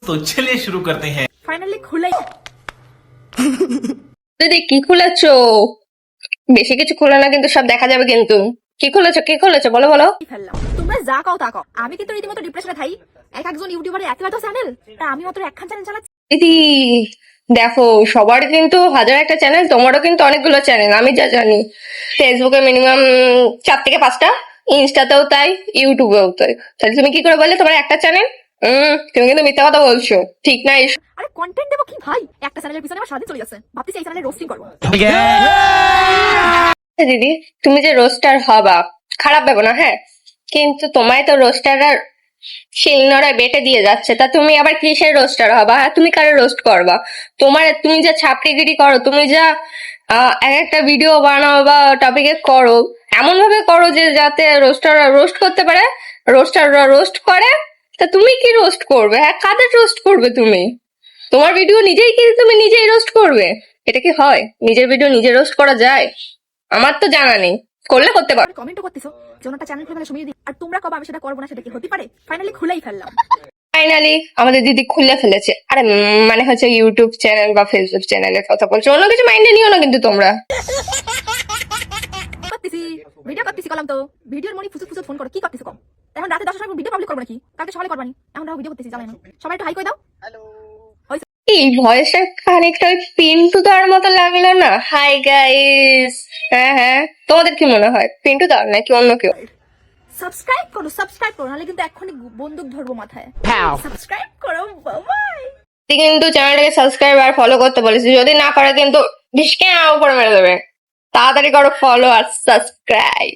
तो चलिए शुरू करते हैं। ফাইনালি খুলাই দিদি কি খুলেছো? বেশি কিছু খুলে না কিন্তু সব দেখা যাবে কিন্তু। কি খুলেছো বলো বলো। ফেললাম। তোমরা যা কাও তা কাও, আমি কিন্তু রীতিমতো ডিপ্রেশনে থাই। এক একজন ইউটিউবারে এত চ্যানেল, আর আমি মাত্র একখান চ্যানেল চালাচ্ছি। দিদি দেখো, সবার কিন্তু হাজার একটা চ্যানেল, তোমারও কিন্তু অনেকগুলো চ্যানেল, আমি যা জানি। ফেসবুকে মিনিমাম 4 থেকে 5টা, ইনস্টাতেও তাই, ইউটিউবেও তাই। তাহলে তুমি কি করে বললে তোমার একটা চ্যানেল? তুমি কিন্তু মিথ্যা কথা বলছো, ঠিক না? আরে কন্টেন্ট দেবো কি ভাই, একটা চ্যানেলের পিছনে আমার সারাদিন চলে যাচ্ছে। ভাবতেছি এই চ্যানেলে রোস্টিং করবো। দিদি তুমি যে রোস্টার হবা, খারাপ ভেবো না, হ্যাঁ, কিন্তু তোমায় তো রোস্টাররা শিলনোড়ায় বেটে দিয়ে যাচ্ছে, তা তুমি আবার কিসের রোস্টার হবা? হ্যাঁ, তুমি কারে রোস্ট করবা? তুমি যা ছাপড়িগিরি করো, তুমি যা এক একটা ভিডিও বানাও বা টপিকে করো, এমন ভাবে করো যে যাতে রোস্টাররা রোস্ট করতে পারে, রোস্টাররা রোস্ট করে। তা তুমি কি রোস্ট করবে? হ্যাঁ, কাদের রোস্ট করবে তুমি? তোমার ভিডিও নিজেই কি তুমি নিজেই রোস্ট করবে? এটা কি হয়? নিজের ভিডিও নিজে রোস্ট করা যায়? আমার তো জানা নেই, করলে করতে পারো। কমেন্টও করতেছো যে ওনারটা চ্যানেল খুলে সময় দিই, আর তোমরা কবে আমি সেটা করবো না, সেটা কি হতে পারে? ফাইনালি খুলেই ফেললাম। ফাইনালি আমাদের দিদি খুলে ফেলেছে। আরে মানে হচ্ছে ইউটিউব চ্যানেল বা ফেসবুক চ্যানেলের কথা বলছো, অন্য কিছু মাইন্ডে নিও না কিন্তু তোমরা। করতেছি ভিডিও করতেছি, কলাম তো ভিডিওর মনি ফুসুত ফুসুত ফোন করো, কি করতেছো কম? এখন রাতে 10টার সময় ভিডিও পাবলিক করবো নাকি? কালকে সকালে করবানি, এখন ভিডিও করতেছি, জানাই না। সবাই একটু হাই করে দাও। এই ভয়েসটা খানিকটা ওই পিন্টু দার মতো লাগলো না? Hi guys. হ্যাঁ হ্যাঁ, তোমাদের কি মনে হয় পিন্টু দার নাকি অন্য কেউ? সাবস্ক্রাইব করো, নাহলে কিন্তু এক্ষুনি বন্দুক ধরবো মাথায়। সাবস্ক্রাইব করো, বাবাই। কিন্তু চ্যানেলটাকে সাবস্ক্রাইব আর ফলো করতে বলেছি, যদি না করে কিন্তু ডিসকে উপরে মেরে দেবে। তাড়াতাড়ি করো ফলো আর সাবস্ক্রাইব।